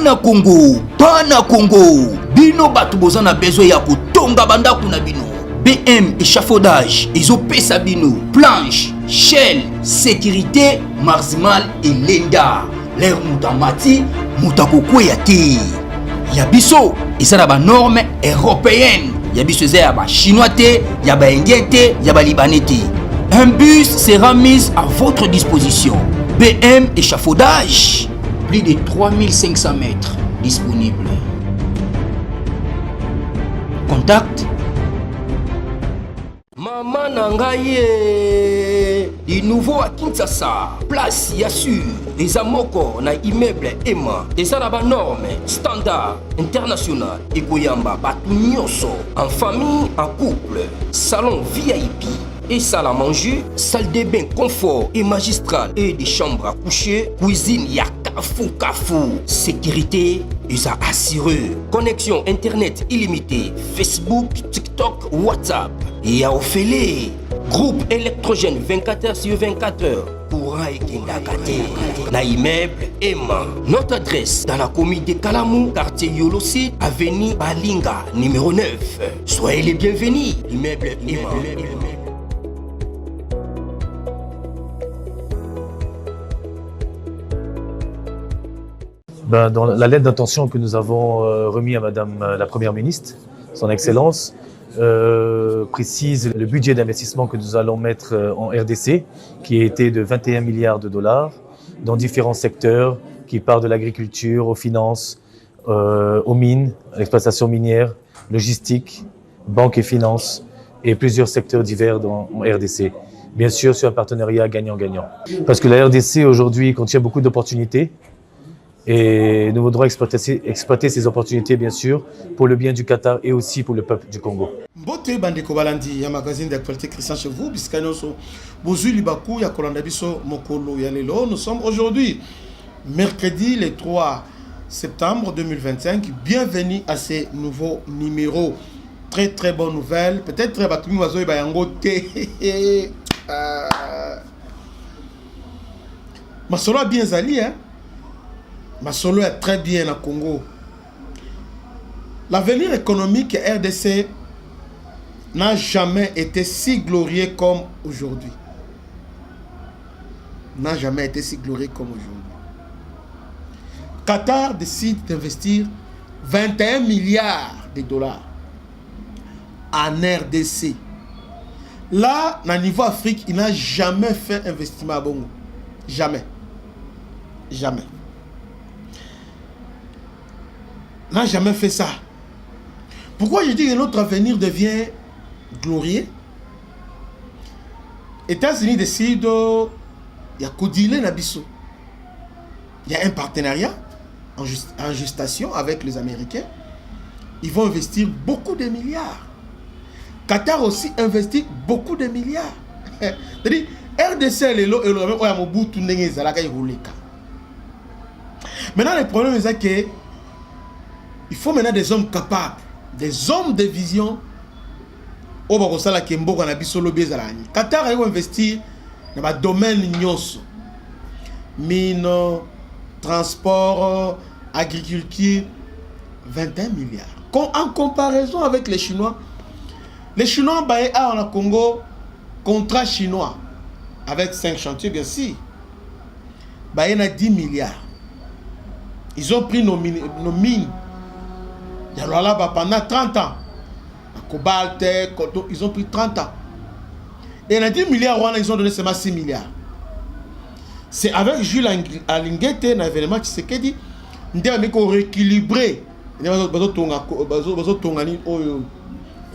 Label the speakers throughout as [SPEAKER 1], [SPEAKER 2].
[SPEAKER 1] Bana Congo, bino batu boza na besoin ya kotonga bandaku na bino. BM échafaudage, ezopesa bino planche, shell, sécurité, marzimal et lenda. L'air mutamati, mutakokweya te. Yabiso, ezala ba norme européenne. Yabiso eza ya ba chinois te, ya ba indien te, ya ba libanais te. Un bus sera mis à votre disposition. BM échafaudage, plus de 3500 mètres disponibles. Contact Maman Nangaye, du nouveau à Kinshasa, place Yassur, des amoko na immeuble Emma, des arabes normes, standard, international, et Goyamba, Batunyoso, en famille, en couple, salon VIP, et salle à manger, salle de bain confort et magistral, et des chambres à coucher, cuisine Kafou, sécurité, ils ont assuré. Connexion internet illimitée, Facebook, TikTok, WhatsApp. Et à Ophélie, groupe électrogène 24h/24h. Courant et Kindakate. Na immeuble Emma. Notre adresse dans la commune de Kalamou, quartier Yolosi, avenue Balinga, numéro 9. Soyez les bienvenus. Immeuble Emma.
[SPEAKER 2] Dans la lettre d'intention que nous avons remis à Madame la Première ministre, Son Excellence, précise le budget d'investissement que nous allons mettre en RDC, qui a été de 21 milliards de dollars dans différents secteurs, qui partent de l'agriculture, aux finances, aux mines, à l'exploitation minière, logistique, banque et finances, et plusieurs secteurs divers en RDC. Bien sûr, sur un partenariat gagnant-gagnant. Parce que la RDC aujourd'hui contient beaucoup d'opportunités, et nous voudrons exploiter ces opportunités, bien sûr, pour le bien du Qatar et aussi pour le peuple du Congo.
[SPEAKER 3] Mbote bandeko balandi ya magazine d'actualité Christian chez vous, biskanoso bozui libaku ya kolanda biso mokolo ya lelo. Nous sommes aujourd'hui mercredi le 3 septembre 2025. Bienvenue à ce nouveau numéro. Très très bonne nouvelle. Peut-être batumi wazoy bayango te. Masolo a bien zali hein. Masolo est très bien au Congo. L'avenir économique RDC n'a jamais été si glorieux comme aujourd'hui. N'a jamais été si glorieux comme aujourd'hui. Qatar décide d'investir 21 milliards de dollars en RDC. Là, au niveau Afrique, il n'a jamais fait investissement à Bongo. Jamais. Jamais. N'a jamais fait ça. Pourquoi je dis que notre avenir devient glorieux? États-Unis décident, il y a Kodile Nabiso. Il y a un partenariat en gestation avec les Américains. Ils vont investir beaucoup de milliards. Qatar aussi investit beaucoup de milliards. C'est-à-dire, RDC et le maintenant, le problème est que il faut maintenant des hommes capables, des hommes de vision. Qatar a investi dans le domaine mine, transport, agriculture, 21 milliards. En comparaison avec les Chinois en Congo, contrat chinois avec 5 chantiers, bien sûr, il y a 10 milliards. Ils ont pris nos mines. Pendant 30 ans. Cobalt, ils ont pris 30 ans. Et il y a 10 milliards, ils ont donné seulement 6 milliards. C'est avec Jules Alinguete, un événement qui s'est dit, nous avons rééquilibré. Nous avons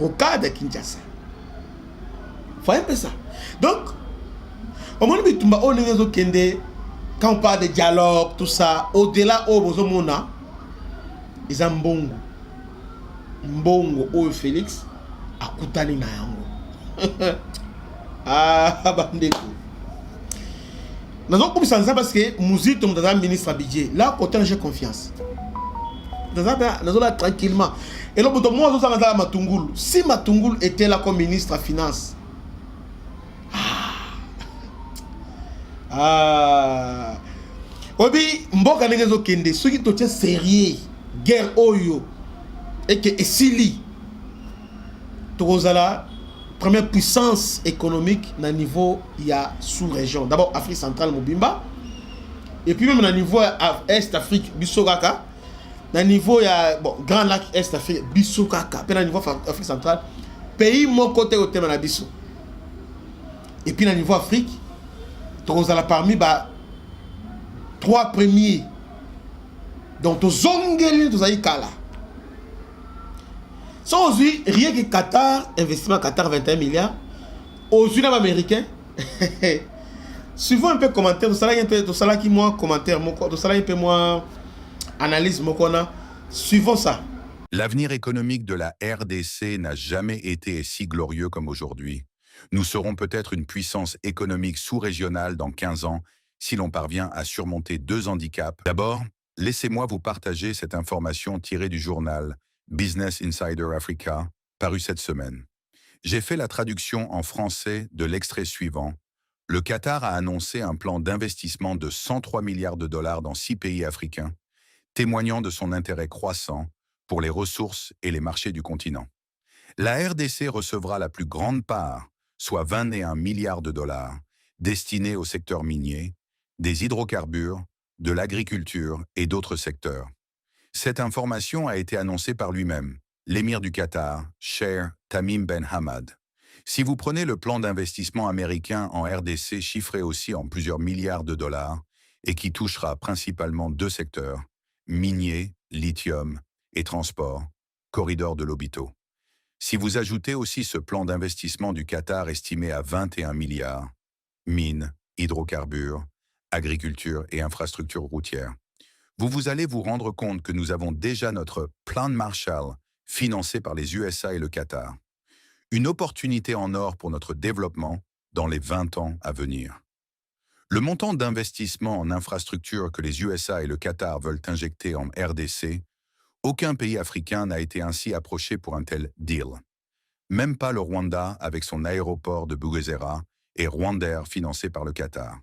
[SPEAKER 3] rocade à Kinshasa. Faut un peu ça. Donc, au moment où quand on parle de dialogue, tout ça, au-delà, ils ont bon. Mbongo ou Félix akutani na yango. Bandeko. Nous avons commencé ça parce que musique tombe dans un ministre budget. Là côté j'ai confiance. Nous là tranquillement. Et là moi nous sommes dans Matungulu. Si Matungulu était là comme ministre à finance. Obi mboka ndenge ezokende soki totie sérieux guerre oyo et que esili tokozala première puissance économique na niveau ya sous-région. D'abord Afrique centrale mobimba et puis même na niveau Est Afrique biso kaka, na niveau ya bon Grand Lac Est Afrique biso kaka, pe na niveau Afrique centrale pays moko te au tema na biso. Et puis na niveau Afrique tokozala parmi ba 3 premiers. Donc tozongeli tozali kala. Sans aujourd'hui, rien que Qatar, investissement Qatar 21 milliards, aux Unis américains, suivons un peu commentaire, tout ça qui moi commentaire, tout ça un peu moi analyse, suivons ça.
[SPEAKER 4] L'avenir économique de la RDC n'a jamais été si glorieux comme aujourd'hui. Nous serons peut-être une puissance économique sous-régionale dans 15 ans si l'on parvient à surmonter 2 handicaps. D'abord, laissez-moi vous partager cette information tirée du journal Business Insider Africa, paru cette semaine. J'ai fait la traduction en français de l'extrait suivant. Le Qatar a annoncé un plan d'investissement de 103 milliards de dollars dans 6 pays africains, témoignant de son intérêt croissant pour les ressources et les marchés du continent. La RDC recevra la plus grande part, soit 21 milliards de dollars, destinés au secteur minier, des hydrocarbures, de l'agriculture et d'autres secteurs. Cette information a été annoncée par lui-même, l'émir du Qatar, Sheikh Tamim Ben Hamad. Si vous prenez le plan d'investissement américain en RDC chiffré aussi en plusieurs milliards de dollars et qui touchera principalement 2 secteurs, minier, lithium et transport, corridor de Lobito. Si vous ajoutez aussi ce plan d'investissement du Qatar estimé à 21 milliards, mines, hydrocarbures, agriculture et infrastructures routières, vous allez vous rendre compte que nous avons déjà notre plan de Marshall financé par les USA et le Qatar. Une opportunité en or pour notre développement dans les 20 ans à venir. Le montant d'investissement en infrastructures que les USA et le Qatar veulent injecter en RDC, aucun pays africain n'a été ainsi approché pour un tel deal. Même pas le Rwanda avec son aéroport de Bugesera et Rwandair financé par le Qatar.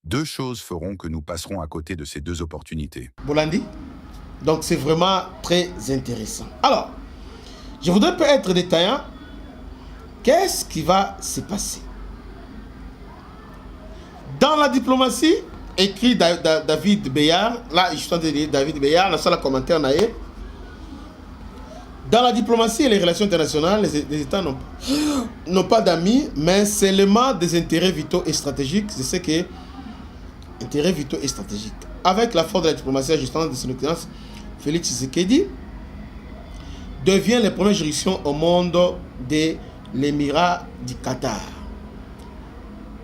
[SPEAKER 4] 2 choses feront que nous passerons à côté de ces 2 opportunités.
[SPEAKER 3] Bolandi, donc c'est vraiment très intéressant. Alors, je voudrais peut être détaillant. Qu'est-ce qui va se passer? Dans la diplomatie, écrit David Bayard, là je suis en train de lire David Bayard, la seule commentaire naïe. Dans la diplomatie et les relations internationales, les États n'ont pas d'amis, mais seulement des intérêts vitaux et stratégiques. C'est ce que intérêts vitaux et stratégiques. Avec la force de la diplomatie ajustant de son excellence, Félix Tshisekedi devient la première juridiction au monde de l'Émirat du Qatar,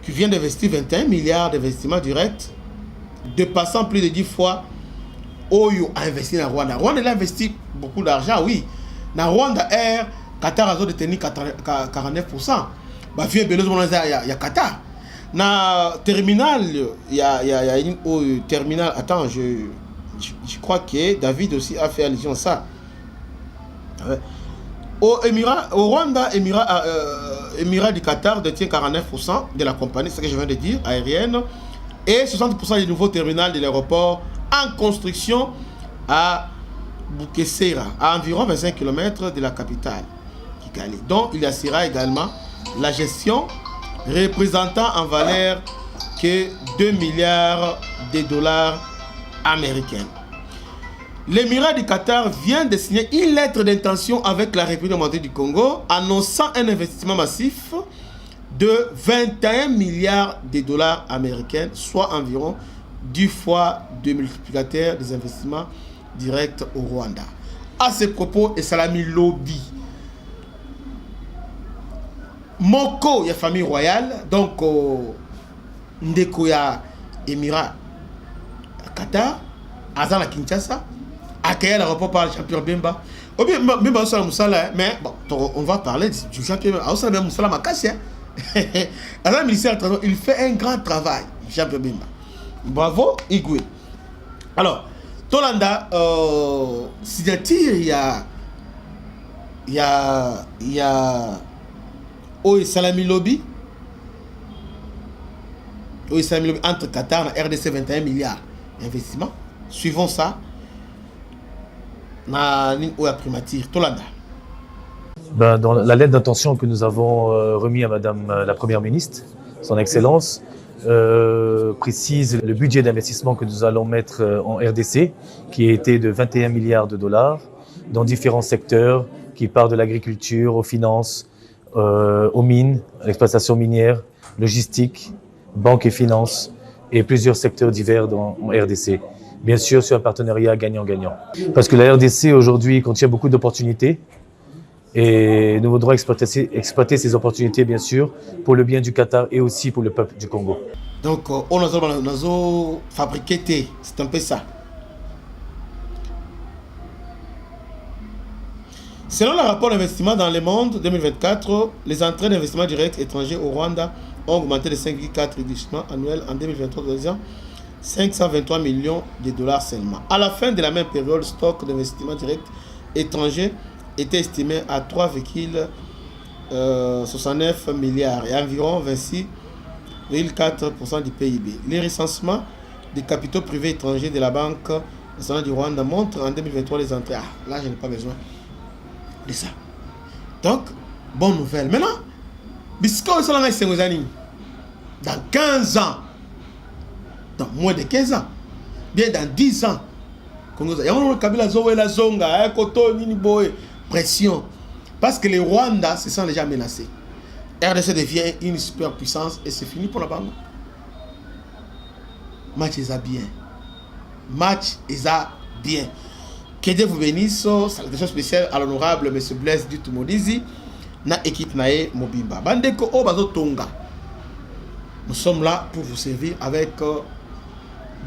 [SPEAKER 3] qui vient d'investir 21 milliards d'investissements directs, dépassant plus de 10 fois Oyo a investi dans Rwanda. Rwanda a investi beaucoup d'argent, oui. Dans Rwanda Air, Qatar a détenu 49%. Bah, il y a Qatar. Dans terminal, il y a une terminal. Attends, je crois que David aussi a fait allusion à ça. Au Rwanda, Émirat du Qatar détient 49% de la compagnie, c'est ce que je viens de dire, aérienne, et 60% du nouveau terminal de l'aéroport en construction à Bugesera, à environ 25 km de la capitale, Kigali, dont il assurera également la gestion, représentant en valeur que 2 milliards de dollars américains. L'Émirat du Qatar vient de signer une lettre d'intention avec la République démocratique du Congo, annonçant un investissement massif de 21 milliards de dollars américains, soit environ 10 fois de multiplicateur des investissements directs au Rwanda. À ce propos, et Salami Lobby, Moko, il y a famille royale, donc Ndeko ya Émirat Qatar, Azan la Kinshasa, accueillir l'aéroport par le champion Bemba. Mais bon, on va parler du champion Bemba. Il fait un grand travail, champion Bemba. Bravo, Igwe. Alors, Tolanda, signature, il y a Oye Salami Lobby. Oye Salami Lobby entre Qatar et RDC 21 milliards. investissement. Suivons ça. Na primature Tolanda.
[SPEAKER 2] Dans la lettre d'intention que nous avons remis à Madame la Première ministre, Son Excellence, précise le budget d'investissement que nous allons mettre en RDC, qui a été de 21 milliards de dollars dans différents secteurs, qui part de l'agriculture, aux finances, aux mines, à l'exploitation minière, logistique, banque et finances, et plusieurs secteurs divers en RDC. Bien sûr, sur un partenariat gagnant-gagnant. Parce que la RDC aujourd'hui contient beaucoup d'opportunités et nous voudrons exploiter ces opportunités, bien sûr, pour le bien du Qatar et aussi pour le peuple du Congo.
[SPEAKER 3] Donc, on a fabriqué, c'est un peu ça. Selon le rapport d'investissement dans le monde 2024, les entrées d'investissement direct étrangers au Rwanda ont augmenté de 5,4% annuels en 2023, 523 millions de dollars seulement. À la fin de la même période, le stock d'investissement direct étranger était estimé à 3,69 milliards et environ 26,4% du PIB. Les recensements des capitaux privés étrangers de la Banque nationale du Rwanda montrent en 2023 les entrées. Ah, là, je n'ai pas besoin de ça. Donc, bonne nouvelle. Maintenant, dans 15 ans, dans moins de 15 ans, bien dans 10 ans, pression. Parce que les Rwandais se sont déjà menacés. RDC devient une superpuissance et c'est fini pour la Banque. Match est bien. Match est bien. Que Dieu vous bénisse. Salutation spéciale à l'honorable M. Blaise Dutumodizi. Na équipe nae Mobimba. Bandeko Obazo Tonga. Nous sommes là pour vous servir avec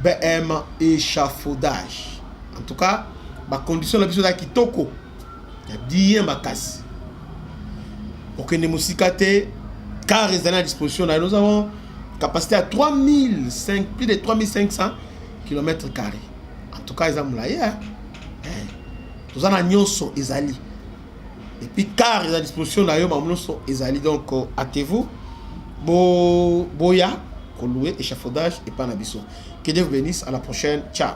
[SPEAKER 3] BM échafaudage. En tout cas, ma condition la de Kitoko. Il y a 10 ma casse. Pour que les musicatés, car ils sont à disposition, nous avons capacité à 3005, plus de 3500 km². En tout cas, ils ont là. Nous avons nyonso ezali. Et puis car ils sont à disposition, nous avons ezali. Donc, hâtez-vous. Boya, Koloué, échafaudage et Panabiso. Que Dieu vous bénisse. À la prochaine. Ciao.